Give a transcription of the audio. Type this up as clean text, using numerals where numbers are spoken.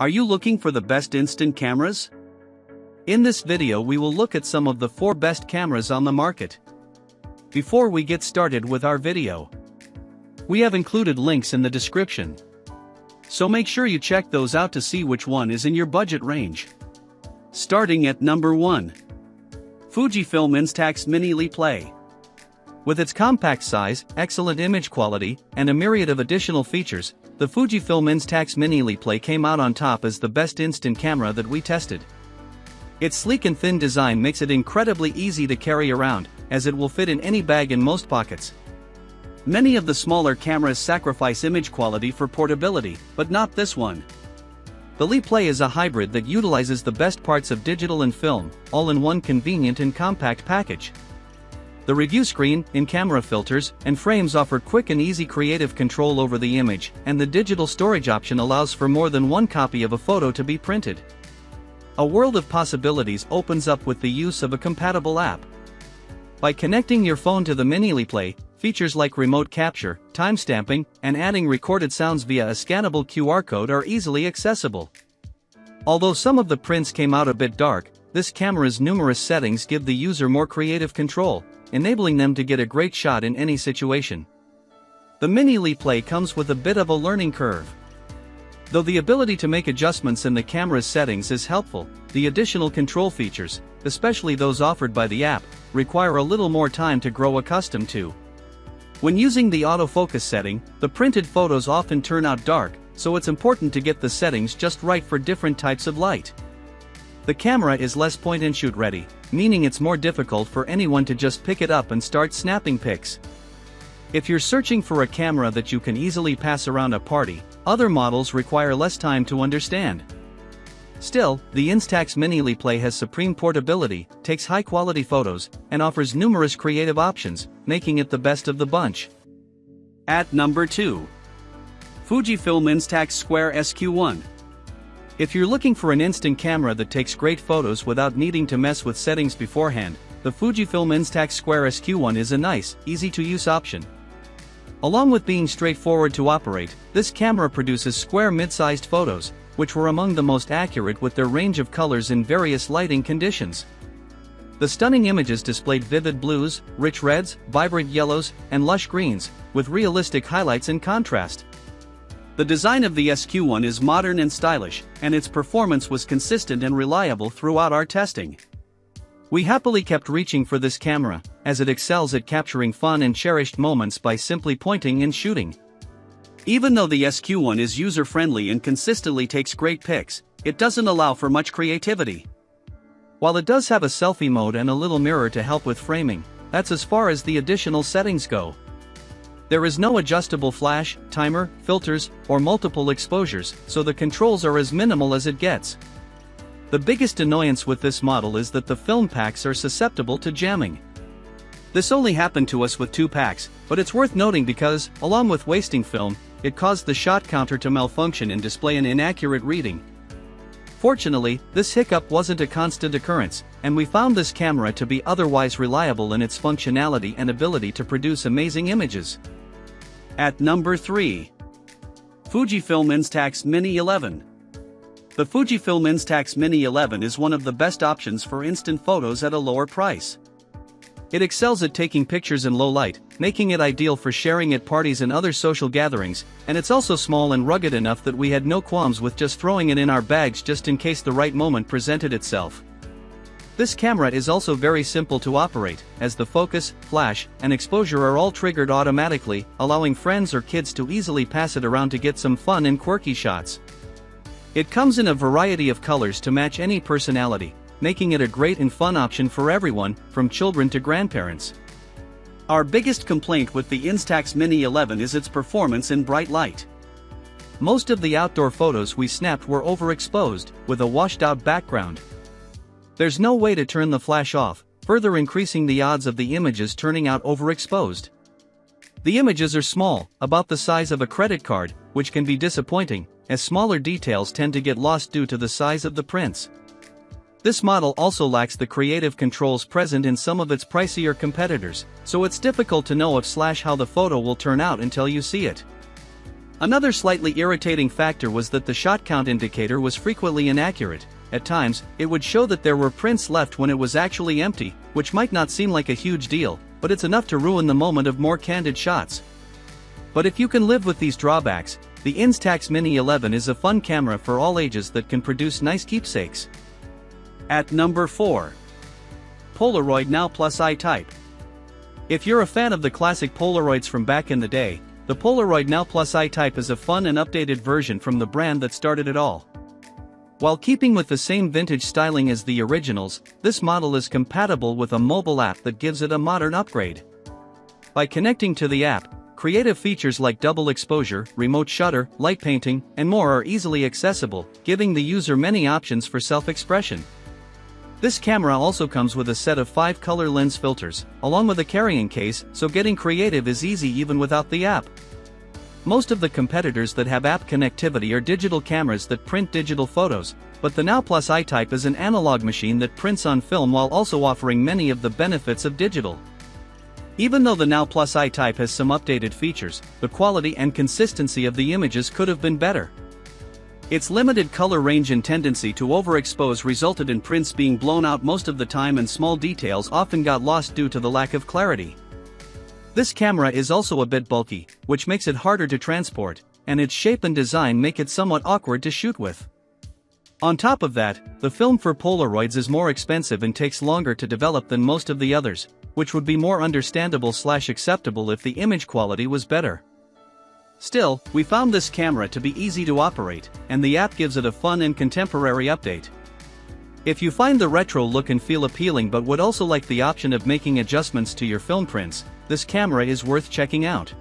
Are you looking for the best instant cameras? In this video we will look at some of the 4 best cameras on the market. Before we get started with our video, we have included links in the description, so make sure you check those out to see which one is in your budget range. Starting at number 1. Fujifilm Instax Mini Play. With its compact size, excellent image quality, and a myriad of additional features, the Fujifilm Instax Mini Play came out on top as the best instant camera that we tested. Its sleek and thin design makes it incredibly easy to carry around, as it will fit in any bag in most pockets. Many of the smaller cameras sacrifice image quality for portability, but not this one. The Play is a hybrid that utilizes the best parts of digital and film, all in one convenient and compact package. The review screen, in-camera filters, and frames offer quick and easy creative control over the image, and the digital storage option allows for more than one copy of a photo to be printed. A world of possibilities opens up with the use of a compatible app. By connecting your phone to the Mini Play, features like remote capture, timestamping, and adding recorded sounds via a scannable QR code are easily accessible. Although some of the prints came out a bit dark, this camera's numerous settings give the user more creative control, enabling them to get a great shot in any situation. The Mini Play comes with a bit of a learning curve. Though the ability to make adjustments in the camera's settings is helpful, the additional control features, especially those offered by the app, require a little more time to grow accustomed to. When using the autofocus setting, the printed photos often turn out dark, so it's important to get the settings just right for different types of light. The camera is less point-and-shoot ready, meaning it's more difficult for anyone to just pick it up and start snapping pics. If you're searching for a camera that you can easily pass around a party, other models require less time to understand. Still, the Instax Mini Play has supreme portability, takes high-quality photos, and offers numerous creative options, making it the best of the bunch. At number 2. Fujifilm Instax Square SQ1. If you're looking for an instant camera that takes great photos without needing to mess with settings beforehand, the Fujifilm Instax Square SQ1 is a nice, easy-to-use option. Along with being straightforward to operate, this camera produces square mid-sized photos, which were among the most accurate with their range of colors in various lighting conditions. The stunning images displayed vivid blues, rich reds, vibrant yellows, and lush greens, with realistic highlights and contrast. The design of the SQ1 is modern and stylish, and its performance was consistent and reliable throughout our testing. We happily kept reaching for this camera, as it excels at capturing fun and cherished moments by simply pointing and shooting. Even though the SQ1 is user-friendly and consistently takes great pics, it doesn't allow for much creativity. While it does have a selfie mode and a little mirror to help with framing, that's as far as the additional settings go. There is no adjustable flash, timer, filters, or multiple exposures, so the controls are as minimal as it gets. The biggest annoyance with this model is that the film packs are susceptible to jamming. This only happened to us with 2 packs, but it's worth noting because, along with wasting film, it caused the shot counter to malfunction and display an inaccurate reading. Fortunately, this hiccup wasn't a constant occurrence, and we found this camera to be otherwise reliable in its functionality and ability to produce amazing images. At number 3. Fujifilm Instax Mini 11. The Fujifilm Instax Mini 11 is one of the best options for instant photos at a lower price. It excels at taking pictures in low light, making it ideal for sharing at parties and other social gatherings, and it's also small and rugged enough that we had no qualms with just throwing it in our bags just in case the right moment presented itself. This camera is also very simple to operate, as the focus, flash, and exposure are all triggered automatically, allowing friends or kids to easily pass it around to get some fun and quirky shots. It comes in a variety of colors to match any personality, making it a great and fun option for everyone, from children to grandparents. Our biggest complaint with the Instax Mini 11 is its performance in bright light. Most of the outdoor photos we snapped were overexposed, with a washed-out background. There's no way to turn the flash off, further increasing the odds of the images turning out overexposed. The images are small, about the size of a credit card, which can be disappointing, as smaller details tend to get lost due to the size of the prints. This model also lacks the creative controls present in some of its pricier competitors, so it's difficult to know if/how the photo will turn out until you see it. Another slightly irritating factor was that the shot count indicator was frequently inaccurate. At times, it would show that there were prints left when it was actually empty, which might not seem like a huge deal, but it's enough to ruin the moment of more candid shots. But if you can live with these drawbacks, the Instax Mini 11 is a fun camera for all ages that can produce nice keepsakes. At number 4. Polaroid Now Plus I-Type. If you're a fan of the classic Polaroids from back in the day, the Polaroid Now Plus I-Type is a fun and updated version from the brand that started it all. While keeping with the same vintage styling as the originals, this model is compatible with a mobile app that gives it a modern upgrade. By connecting to the app, creative features like double exposure, remote shutter, light painting, and more are easily accessible, giving the user many options for self-expression. This camera also comes with a set of 5 color lens filters, along with a carrying case, so getting creative is easy even without the app. Most of the competitors that have app connectivity are digital cameras that print digital photos, but the Now Plus I-Type is an analog machine that prints on film while also offering many of the benefits of digital. Even though the Now Plus I-Type has some updated features, the quality and consistency of the images could have been better. Its limited color range and tendency to overexpose resulted in prints being blown out most of the time, and small details often got lost due to the lack of clarity. This camera is also a bit bulky, which makes it harder to transport, and its shape and design make it somewhat awkward to shoot with. On top of that, the film for Polaroids is more expensive and takes longer to develop than most of the others, which would be more understandable/acceptable if the image quality was better. Still, we found this camera to be easy to operate, and the app gives it a fun and contemporary update. If you find the retro look and feel appealing but would also like the option of making adjustments to your film prints, this camera is worth checking out.